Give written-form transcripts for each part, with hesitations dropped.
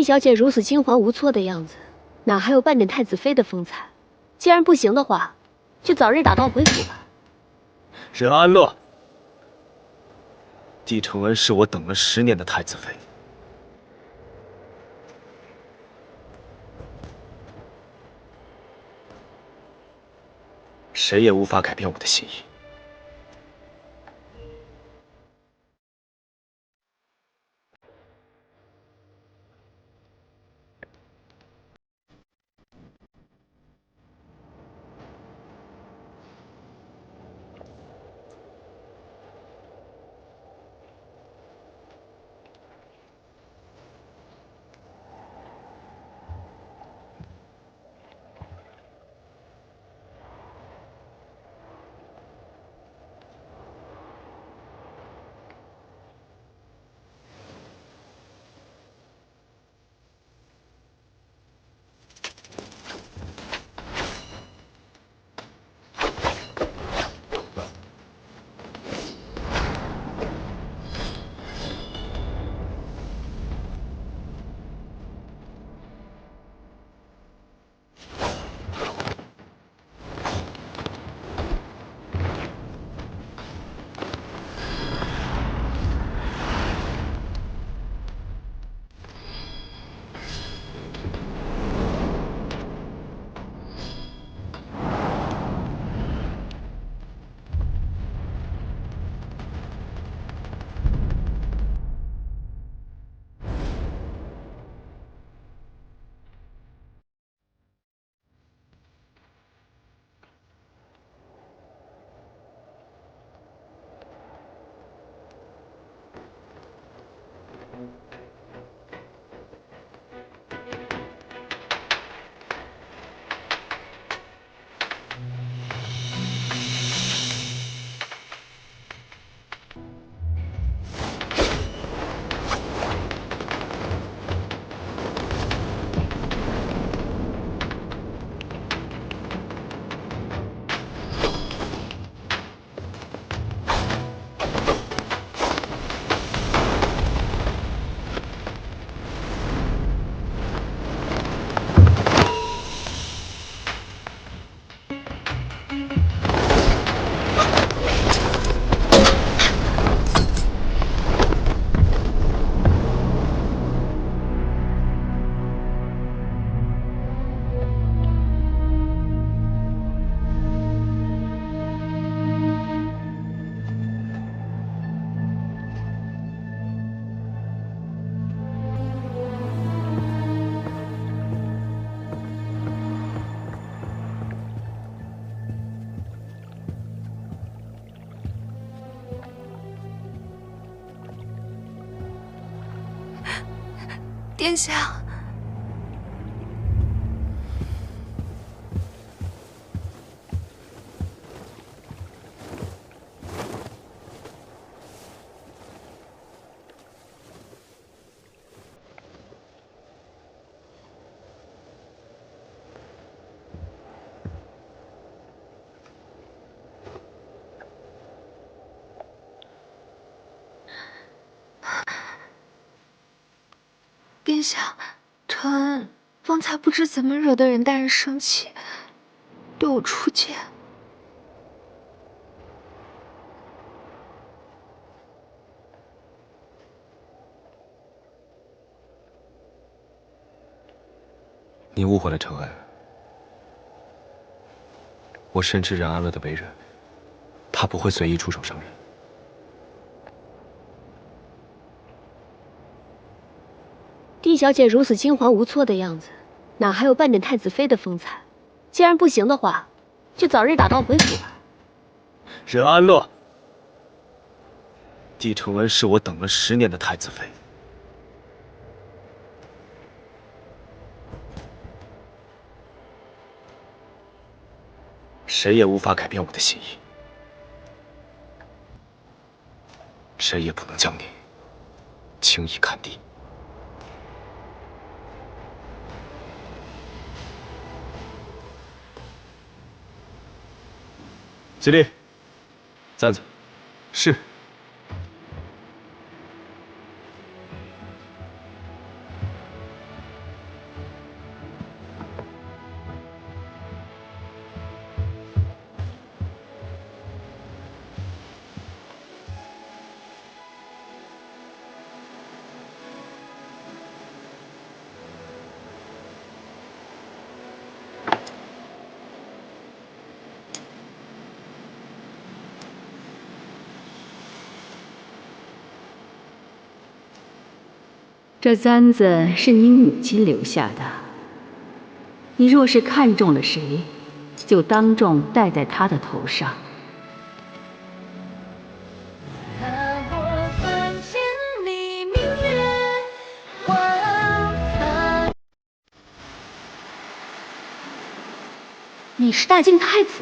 小姐如此惊惶无措的样子，哪还有半点太子妃的风采？既然不行的话，就早日打道回府吧。任安乐，帝承恩是我等了10年的太子妃，谁也无法改变我的心意。殿下，殿下，承恩方才不知怎么惹得任大人生气，对我出剑。你误会了承恩，我深知任安乐的为人，他不会随意出手伤人。帝小姐如此惊惶无措的样子，哪还有半点太子妃的风采？既然不行的话，就早日打道回府吧。任安乐，帝承恩是我等了10年的太子妃，谁也无法改变我的心意，谁也不能将你轻易砍低。起立，站着。是。这簪子是你母亲留下的，你若是看中了谁，就当众戴在他的头上。你是大晋太子，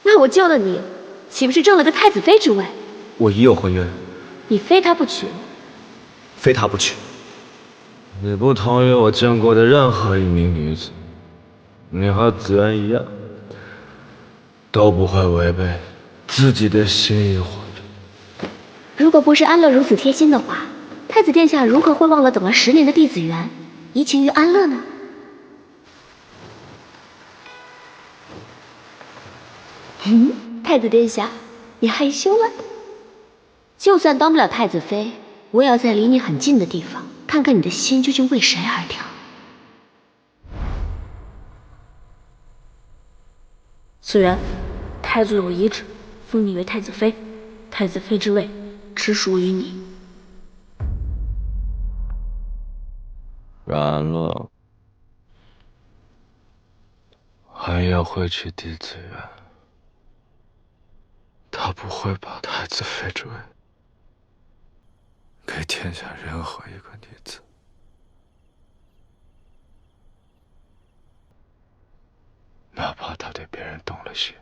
那我救了你，岂不是挣了个太子妃之位？我已有婚约，你非他不娶。非他不娶。你不同于我见过的任何一名女子，你和子恩一样，都不会违背自己的心意活着。如果不是安乐如此贴心的话，太子殿下如何会忘了等了10年的弟子缘，移情于安乐呢？太子殿下，你害羞了？就算当不了太子妃，我也要在离你很近的地方，看看你的心究竟为谁而跳。此人，太祖有遗旨，封你为太子妃，太子妃之位只属于你。然了，寒夜会取弟子缘，他不会把太子妃之位给天下任何一个女子。哪怕他对别人动了心。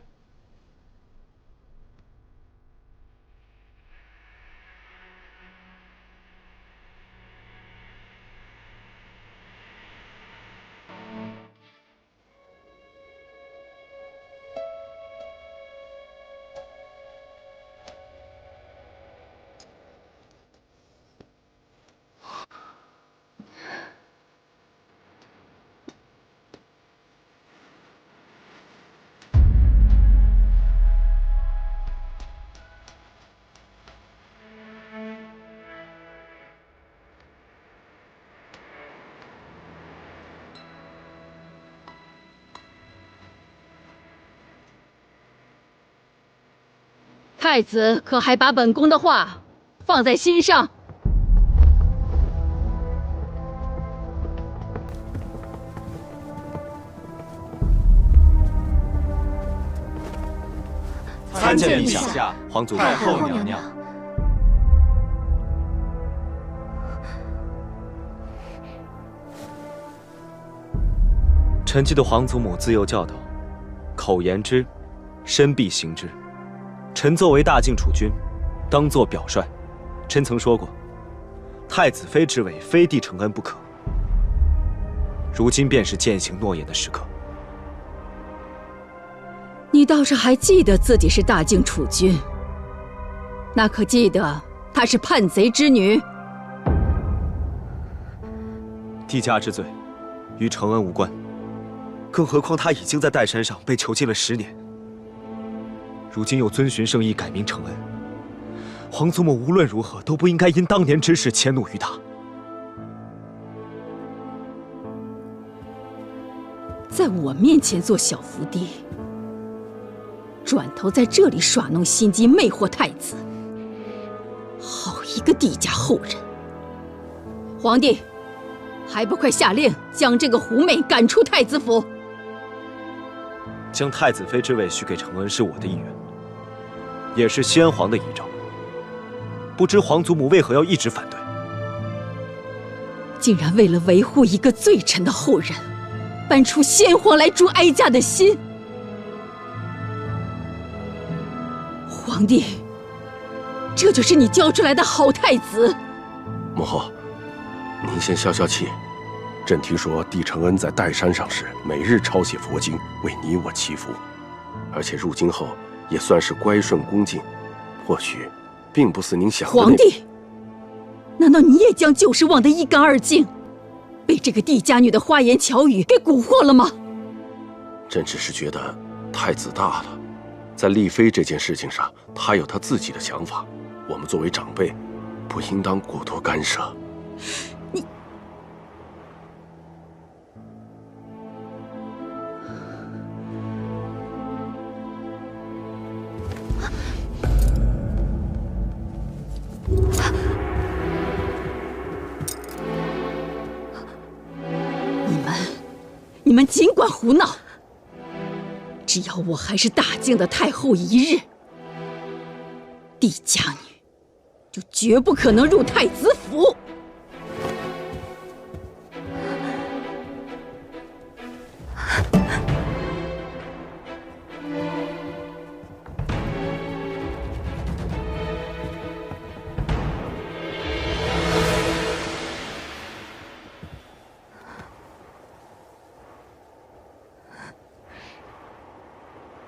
太子可还把本宫的话放在心上？参见陛下，皇祖太后娘娘。臣记得皇祖母自幼教导，口言之，身必行之。臣作为大晋储君，当做表率。臣曾说过，太子妃之位非帝承恩不可。如今便是践行诺言的时刻。你倒是还记得自己是大晋储君，那可记得她是叛贼之女？帝家之罪，与承恩无关。更何况他已经在岱山上被囚禁了10年。如今又遵循圣意改名承恩，皇祖母无论如何都不应该因当年之事迁怒于他。在我面前做小伏低，转头在这里耍弄心机，魅惑太子，好一个帝家后人！皇帝，还不快下令将这个狐媚赶出太子府！将太子妃之位许给承恩是我的意愿，也是先皇的遗诏。不知皇祖母为何要一直反对？竟然为了维护一个罪臣的后人，搬出先皇来诛哀家的心！皇帝，这就是你教出来的好太子？母后，您先消消气。朕听说帝承恩在岱山上时，每日抄写佛经，为你我祈福，而且入京后也算是乖顺恭敬，或许并不似您想的那。皇帝，难道你也将旧事忘得一干二净，被这个帝家女的花言巧语给蛊惑了吗？朕只是觉得太子大了，在丽妃这件事情上，他有他自己的想法，我们作为长辈，不应当过多干涉。你。你们尽管胡闹，只要我还是大靖的太后一日，帝家女就绝不可能入太子府。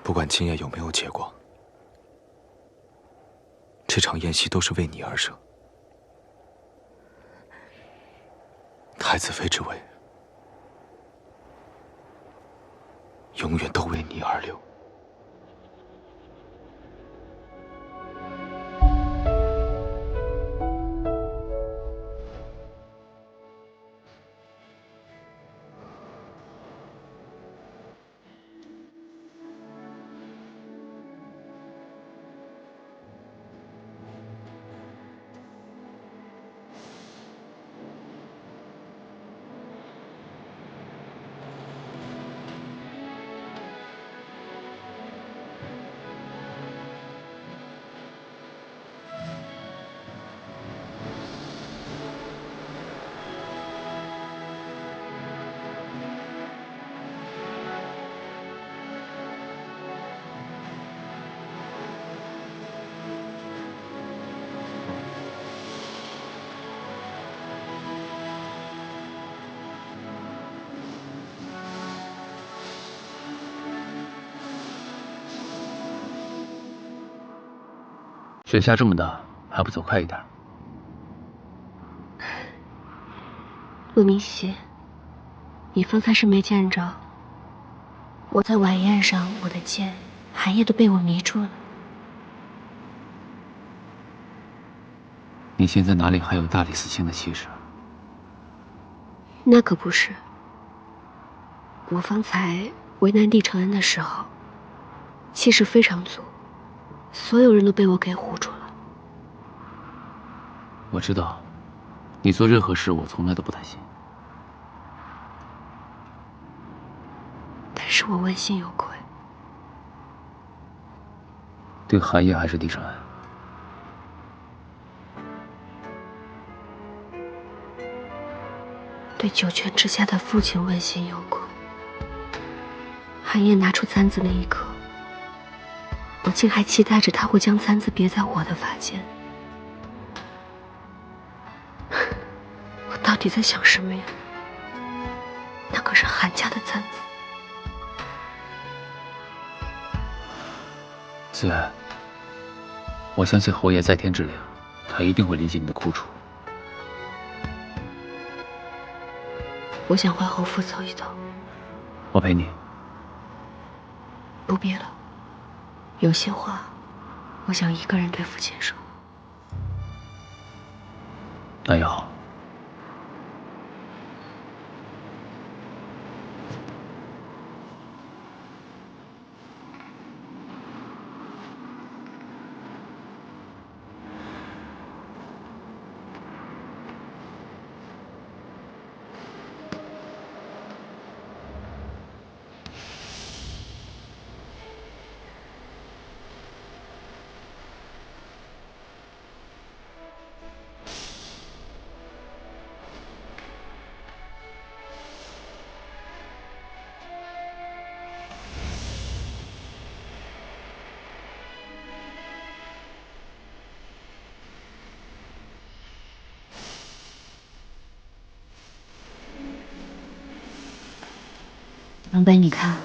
不管今夜有没有结果，这场宴席都是为你而设。太子妃之位，永远都为你而留。雪下这么大，还不走快一点？陆明熙，你方才是没见着，我在晚宴上，我的剑寒夜都被我迷住了。你现在哪里还有大理寺卿的气势？那可不是，我方才为难帝承恩的时候，气势非常足，所有人都被我给唬住了。我知道，你做任何事我从来都不担心。但是我问心有愧。对寒夜还是帝承恩？对九泉之下的父亲问心有愧。寒夜拿出簪子那一刻，我竟还期待着他会将簪子别在我的发间。我到底在想什么呀？那可是韩家的簪子。思远，我相信侯爷在天之灵，他一定会理解你的苦楚。我想回侯府走一走。我陪你。不必了，有些话，我想一个人对父亲说。那也好。龙北，你看，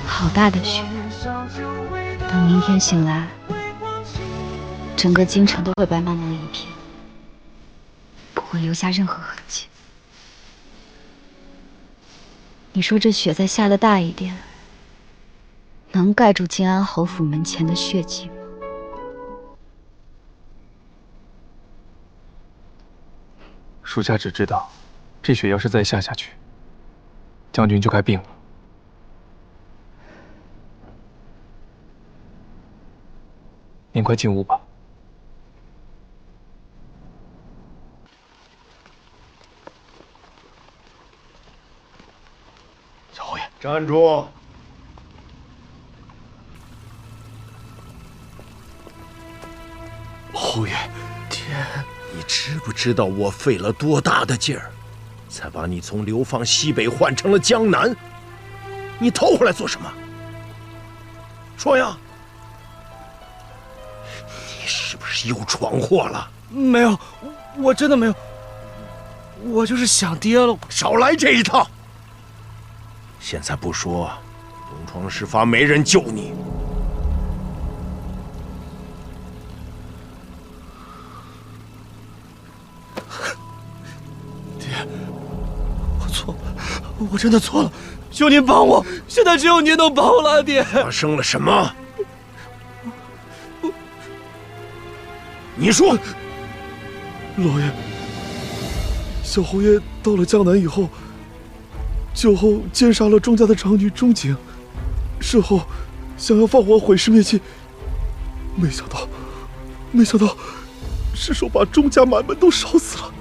好大的雪！等明天醒来，整个京城都会白茫茫一片，不会留下任何痕迹。你说这雪再下得大一点，能盖住静安侯府门前的血迹吗？属下只知道，这雪要是再下去，将军就该病了。您快进屋吧。站住！侯爷，天，你知不知道我费了多大的劲儿，才把你从流放西北换成了江南？你偷回来做什么？说呀！你是不是又闯祸了？没有，我真的没有。我就是想爹了。少来这一套！现在不说，东窗事发，没人救你。爹，我错了，我真的错了，求您帮我！现在只有您能帮我了，爹。发生了什么？你说，老爷，小侯爷到了江南以后，酒后奸杀了钟家的长女钟景，事后想要放火毁尸灭迹，没想到，失手把钟家满门都烧死了。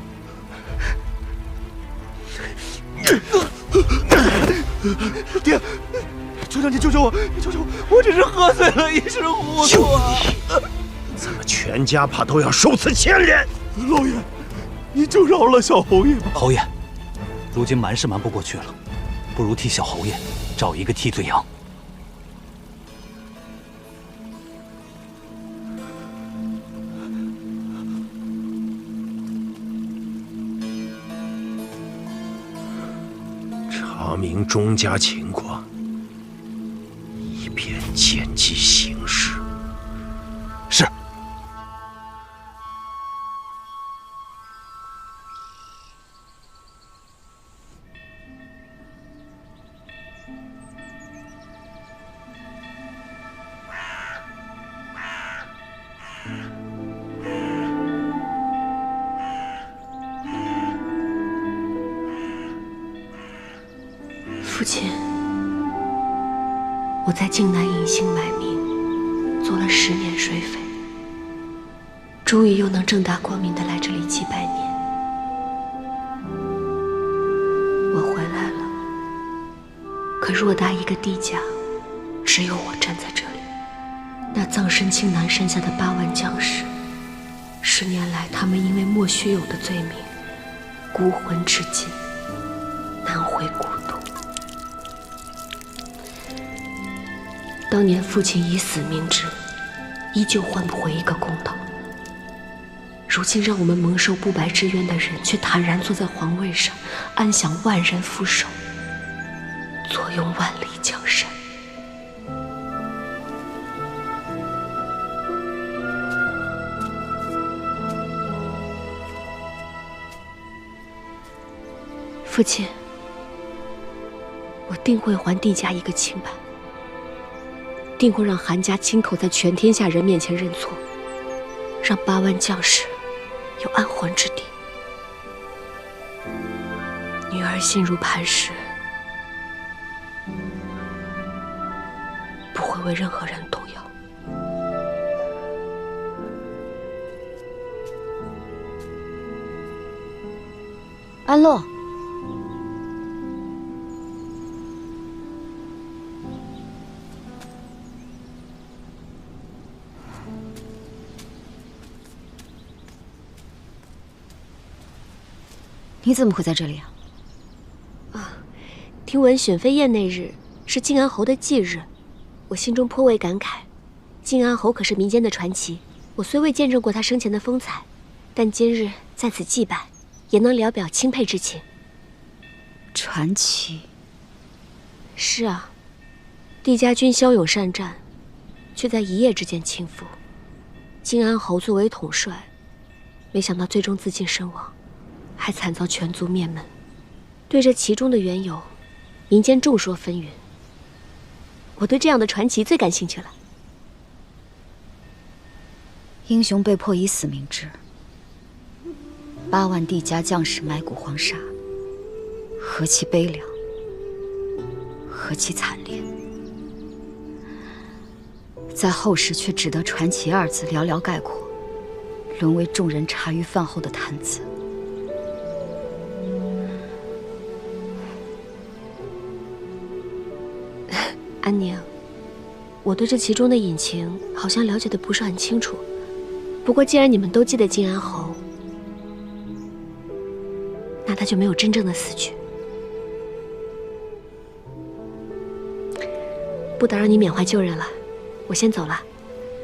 爹，求求你救救我！救救我！我只是喝醉了，一时糊涂啊！咱们全家怕都要受此牵连。老爷，你就饶了小侯爷吧。侯爷，如今瞒是瞒不过去了，不如替小侯爷找一个替罪羊。查明钟家情况，以便见机行事。是。父亲，我在靖南隐姓埋名，做了10年水匪，终于又能正大光明的来这里祭拜您。我回来了，可偌大一个地家，只有我站在这里。那葬身庆南山下的8万将士，10年来他们因为莫须有的罪名，孤魂至今，难回故土。当年父亲以死明志，依旧换不回一个公道。如今让我们蒙受不白之冤的人，却坦然坐在皇位上，安享万人俯首，坐拥万里江山。父亲，我定会还帝家一个清白。定会让韩家亲口在全天下人面前认错，让8万将士有安魂之地。女儿心如磐石，不会为任何人动摇。安洛，你怎么会在这里啊？听闻选妃宴那日是靖安侯的忌日，我心中颇为感慨。靖安侯可是民间的传奇，我虽未见证过他生前的风采，但今日在此祭拜，也能聊表钦佩之情。传奇？是啊，帝家军骁勇善战，却在一夜之间倾覆。靖安侯作为统帅，没想到最终自尽身亡，还惨遭全族灭门。对这其中的缘由，民间众说纷纭。我对这样的传奇最感兴趣了。英雄被迫以死明志，8万帝家将士埋骨黄沙，何其悲凉，何其惨烈！在后世却只得传奇2字寥寥概括，沦为众人茶余饭后的谈资。安宁，我对这其中的隐情好像了解的不是很清楚。不过既然你们都记得靖安侯，那他就没有真正的死去。不打扰你缅怀旧人了，我先走了，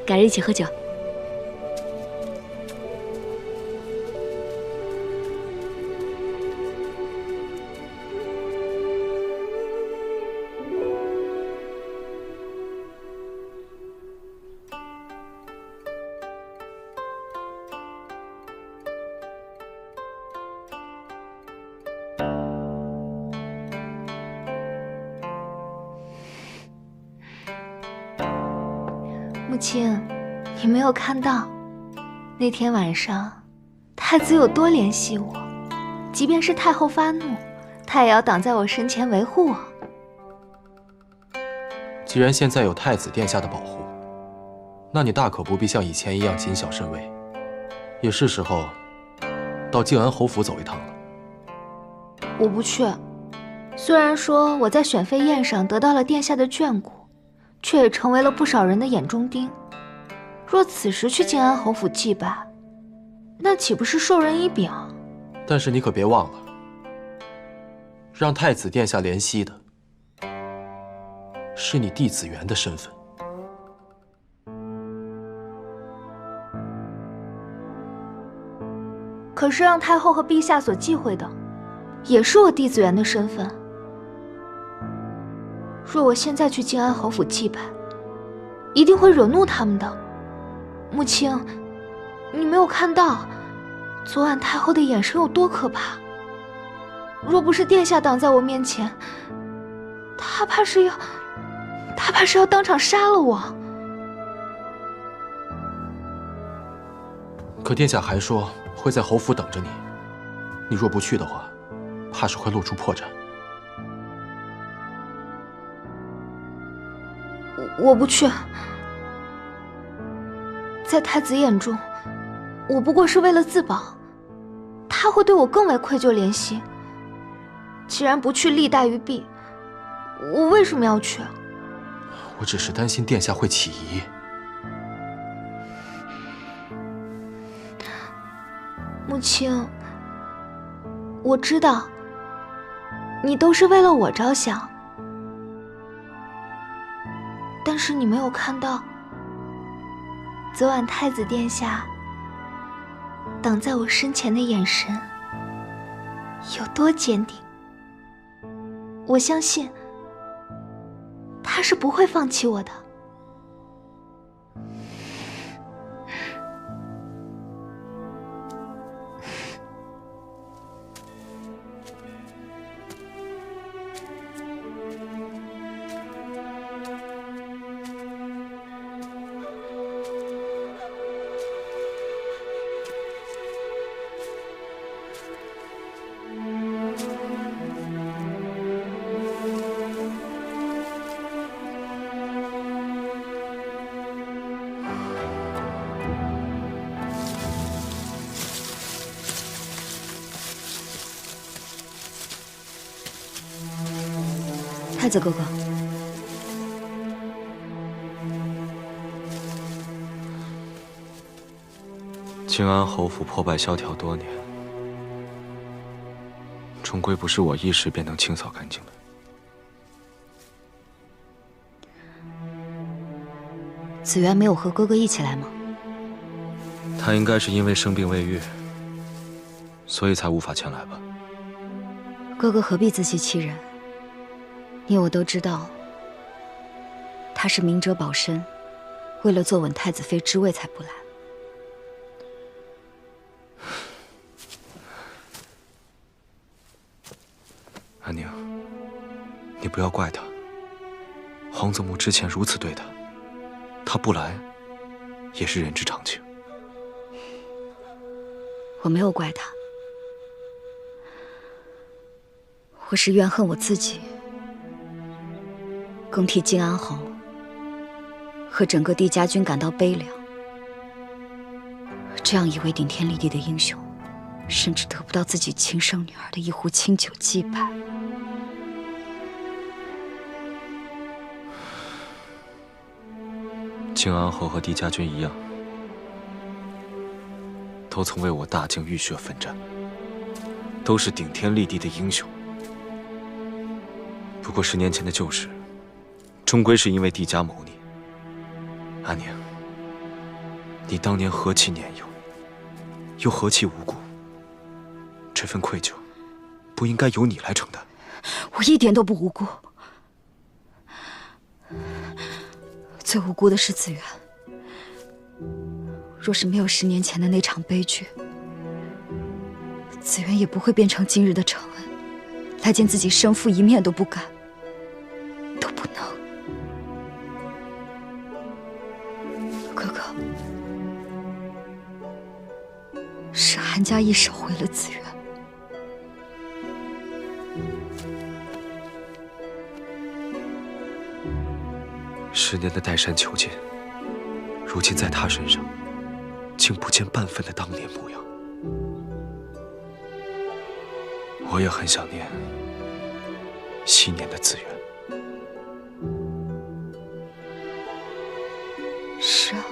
改日一起喝酒。母亲，你没有看到那天晚上太子有多怜惜我，即便是太后发怒，他也要挡在我身前维护我。既然现在有太子殿下的保护，那你大可不必像以前一样谨小慎微，也是时候到靖安侯府走一趟了。我不去。虽然说我在选妃宴上得到了殿下的眷顾，却也成为了不少人的眼中钉。若此时去靖安侯府祭拜，那岂不是授人以柄？但是你可别忘了，让太子殿下怜惜的是你弟子元的身份。可是让太后和陛下所忌讳的，也是我弟子元的身份。若我现在去靖安侯府祭拜，一定会惹怒他们的。母亲，你没有看到昨晚太后的眼神有多可怕？若不是殿下挡在我面前，她怕是要当场杀了我。可殿下还说会在侯府等着你，你若不去的话，怕是会露出破绽。我不去。在太子眼中，我不过是为了自保，他会对我更为愧疚怜惜。既然不去利大于弊，我为什么要去？我只是担心殿下会起疑。母亲，我知道你都是为了我着想，但是你没有看到昨晚太子殿下挡在我身前的眼神有多坚定。我相信他是不会放弃我的。太子哥哥，靖安侯府破败萧条多年，终归不是我一时便能清扫干净的。子元没有和哥哥一起来吗？他应该是因为生病未愈，所以才无法前来吧。哥哥何必自欺欺人？你我都知道，他是明哲保身，为了坐稳太子妃之位才不来。安宁，你不要怪他。皇祖母之前如此对他，他不来也是人之常情。我没有怪他，我是怨恨我自己，更替靖安侯和整个帝家军感到悲凉。这样一位顶天立地的英雄，甚至得不到自己亲生女儿的一壶清酒祭拜。靖安侯和帝家军一样，都曾为我大靖浴血奋战，都是顶天立地的英雄。不过10年前的旧事，终归是因为帝家谋逆。安宁，你当年何其年幼，又何其无辜，这份愧疚，不应该由你来承担。我一点都不无辜，最无辜的是子源。若是没有10年前的那场悲剧，子源也不会变成今日的承恩，来见自己生父一面都不敢，都不能。哥哥，是韩家一手毁了子源。10年的岱山求见，如今在他身上，竟不见半分的当年模样。我也很想念昔年的子源。是啊，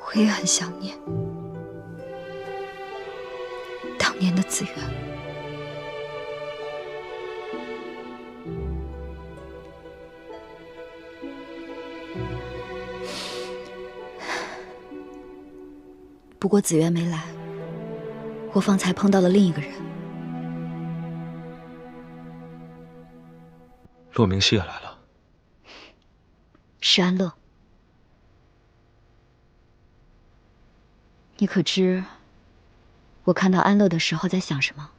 我也很想念当年的子源。不过子源没来，我方才碰到了另一个人。骆明熙也来了。是安乐。你可知我看到安乐的时候在想什么？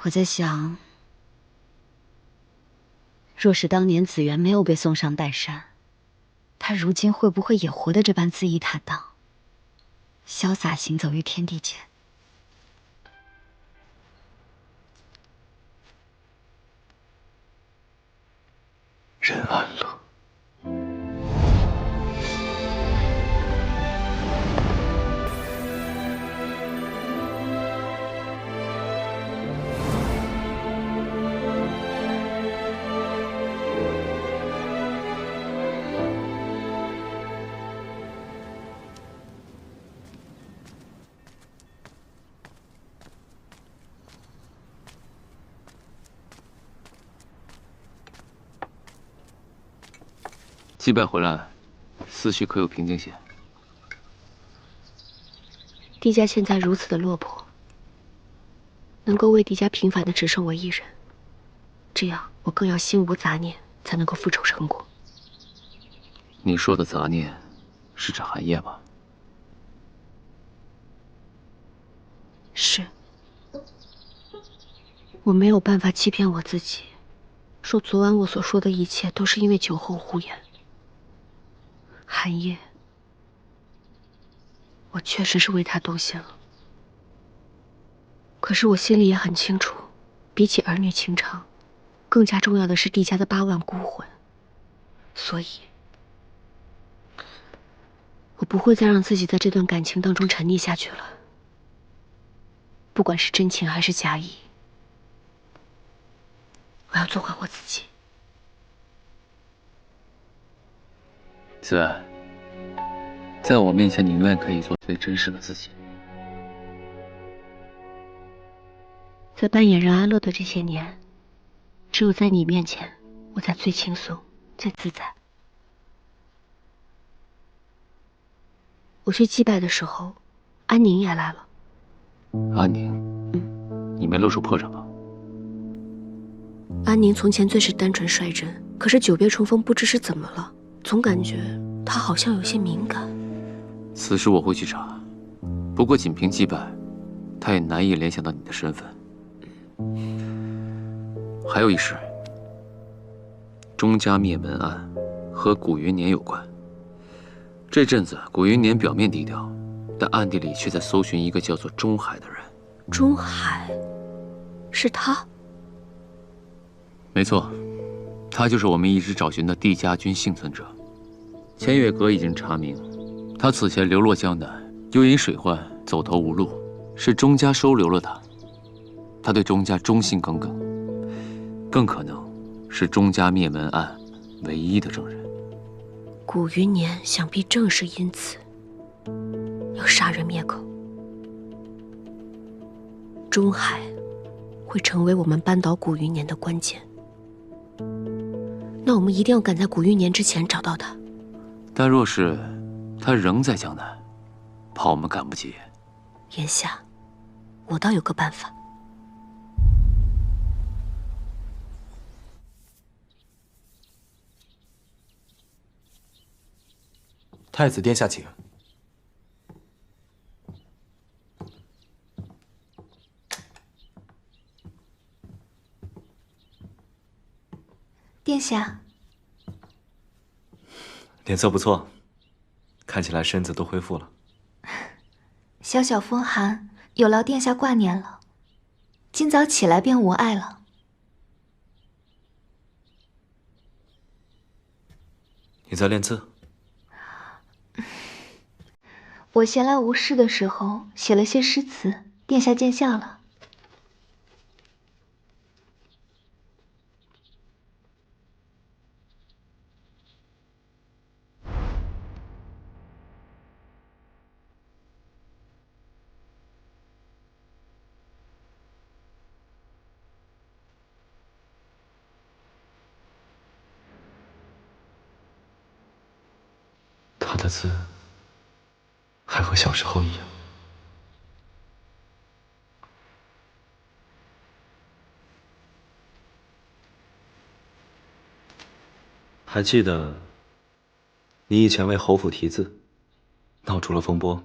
我在想，若是当年子源没有被送上岱山，他如今会不会也活得这般恣意坦荡，潇洒行走于天地间？任安乐。击败回来，思绪可有平静些？帝家现在如此的落魄，能够为帝家平反的只剩我一人，这样我更要心无杂念，才能够复仇成果。你说的杂念，是指寒夜吗？是。我没有办法欺骗我自己，说昨晚我所说的一切都是因为酒后胡言。寒夜，我确实是为他动心了。可是我心里也很清楚，比起儿女情长，更加重要的是帝家的8万孤魂。所以，我不会再让自己在这段感情当中沉溺下去了。不管是真情还是假意，我要做回我自己。子安，在我面前，你永远可以做最真实的自己。在扮演任安乐的这些年，只有在你面前，我才最轻松、最自在。我去祭拜的时候，安宁也来了。安宁，你没露出破绽吧？安宁从前最是单纯率真，可是久别重逢，不知是怎么了，总感觉她好像有些敏感。此事我会去查，不过仅凭祭拜，他也难以联想到你的身份。还有一事，钟家灭门案和古云年有关。这阵子古云年表面低调，但暗地里却在搜寻一个叫做钟海的人。钟海，是他？没错，他就是我们一直找寻的帝家军幸存者。千月阁已经查明，他此前流落江南，又因水患走投无路，是钟家收留了他。他对钟家忠心耿耿，更可能是钟家灭门案唯一的证人。古余年想必正是因此要杀人灭口。钟海会成为我们扳倒古余年的关键。那我们一定要赶在古余年之前找到他。但若是他仍在江南，怕我们赶不及。眼下，我倒有个办法。太子殿下，请。殿下，脸色不错，看起来身子都恢复了。小小风寒，有劳殿下挂念了。今早起来便无碍了。你在练字？我闲来无事的时候，写了些诗词，殿下见笑了。他的字还和小时候一样。还记得你以前为侯府题字，闹出了风波，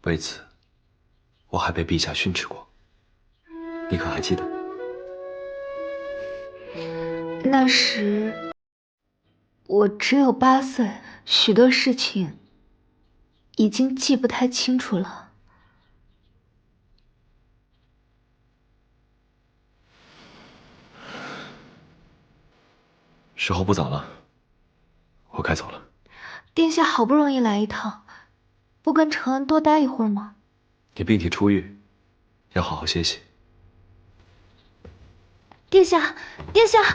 为此我还被陛下训斥过，你可还记得？那时我只有8岁，许多事情已经记不太清楚了。时候不早了，我该走了。殿下好不容易来一趟，不跟承恩多待一会儿吗？你病体初愈，要好好歇息。殿下，殿下啊！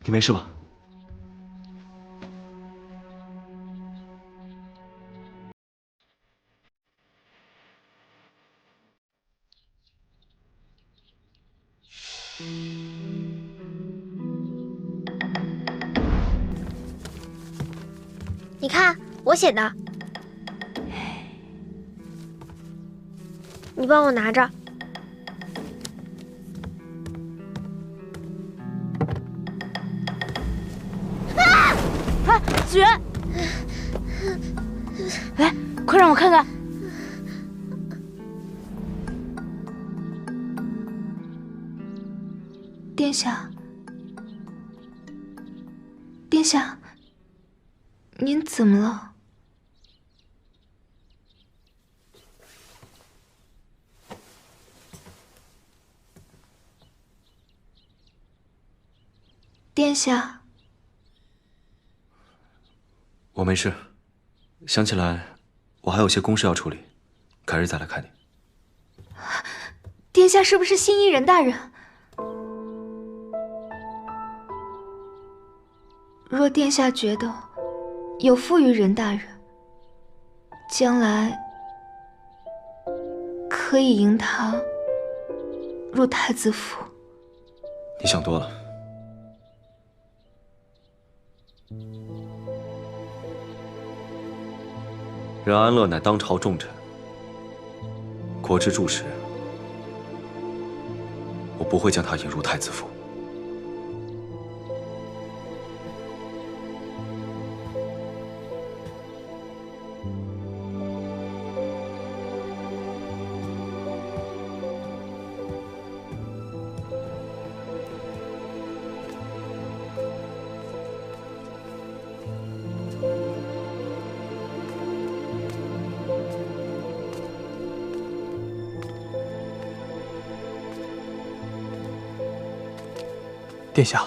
你没事吧？你看我写的，你帮我拿着。啊！哎，子源，来，快让我看看。殿下，殿下，您怎么了？殿下，我没事，想起来我还有些公事要处理，改日再来看你。殿下是不是心仪任大人？若殿下觉得有负于任大人，将来可以迎他入太子府。你想多了。任安乐乃当朝重臣，国之柱石，我不会将他引入太子府。殿下，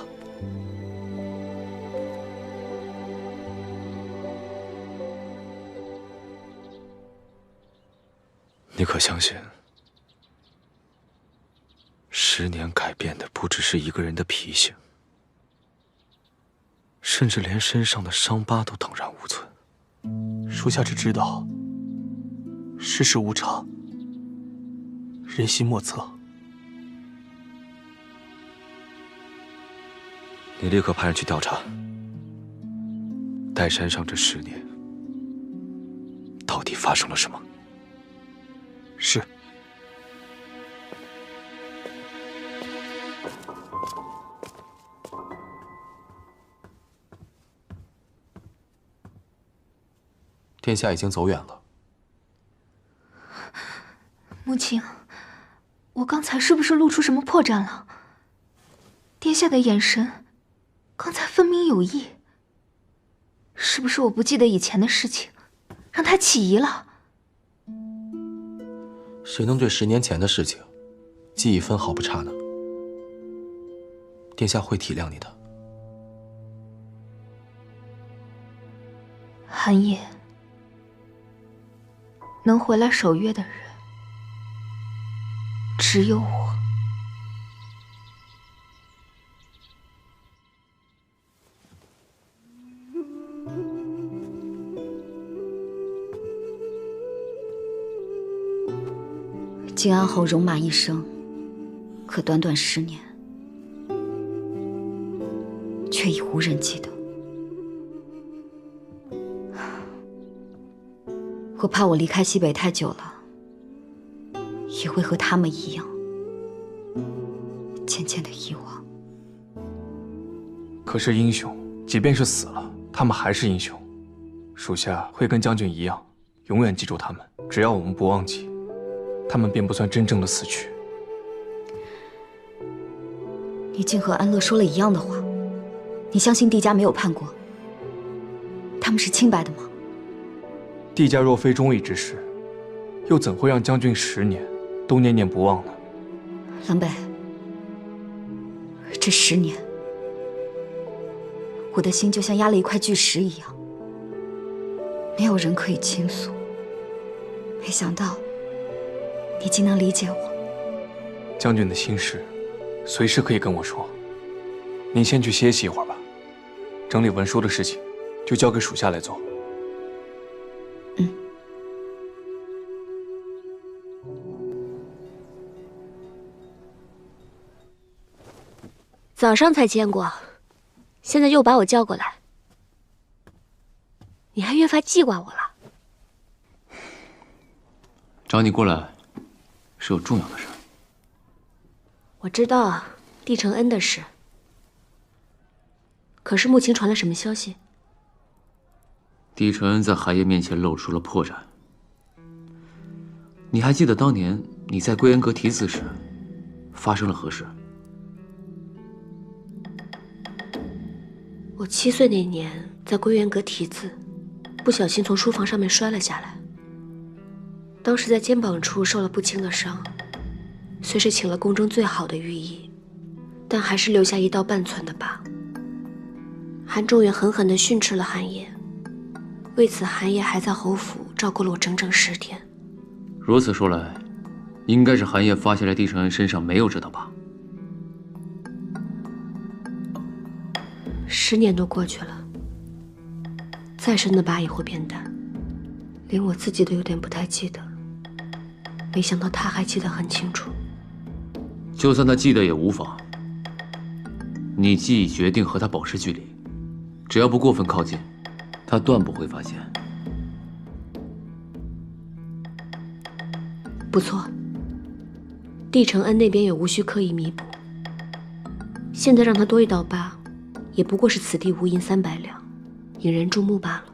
你可相信10年改变的不只是一个人的脾性，甚至连身上的伤疤都荡然无存。属下只知道，世事无常，人心莫测。你立刻派人去调查，岱山上这10年到底发生了什么？是。殿下已经走远了。母亲，我刚才是不是露出什么破绽了？殿下的眼神，刚才分明有意。是不是我不记得以前的事情，让他起疑了？谁能对10年前的事情记忆分毫不差呢？殿下会体谅你的。寒夜。能回来守约的人，只有我。晋安侯戎马一生，可短短10年，却已无人记得。我怕我离开西北太久了，也会和他们一样，渐渐的遗忘。可是英雄，即便是死了，他们还是英雄。属下会跟将军一样，永远记住他们。只要我们不忘记，他们便不算真正的死去。你竟和安乐说了一样的话。你相信帝家没有叛国？他们是清白的吗？帝家若非忠义之士，又怎会让将军10年都念念不忘呢？狼狈，这10年，我的心就像压了一块巨石一样，没有人可以倾诉。没想到，你竟能理解我。将军的心事，随时可以跟我说。您先去歇息一会儿吧，整理文书的事情，就交给属下来做。早上才见过，现在又把我叫过来，你还越发记挂我了。找你过来，是有重要的事。我知道帝承恩的事，可是目前传来什么消息？帝承恩在寒夜面前露出了破绽。你还记得当年你在归恩阁题字时发生了何事？我7岁那年在归元阁题字，不小心从书房上面摔了下来，当时在肩膀处受了不轻的伤，虽是请了宫中最好的御医，但还是留下1道半寸的疤。韩仲远狠狠地训斥了韩烨，为此韩烨还在侯府照顾了我整整10天。如此说来，应该是韩烨发现了帝承恩身上没有这道疤。10年都过去了，再深的疤也会变淡，连我自己都有点不太记得。没想到他还记得很清楚。就算他记得也无妨。你既已决定和他保持距离，只要不过分靠近，他断不会发现。不错，帝承恩那边也无需刻意弥补。现在让他多1道疤，也不过是此地无银300两，引人注目罢了。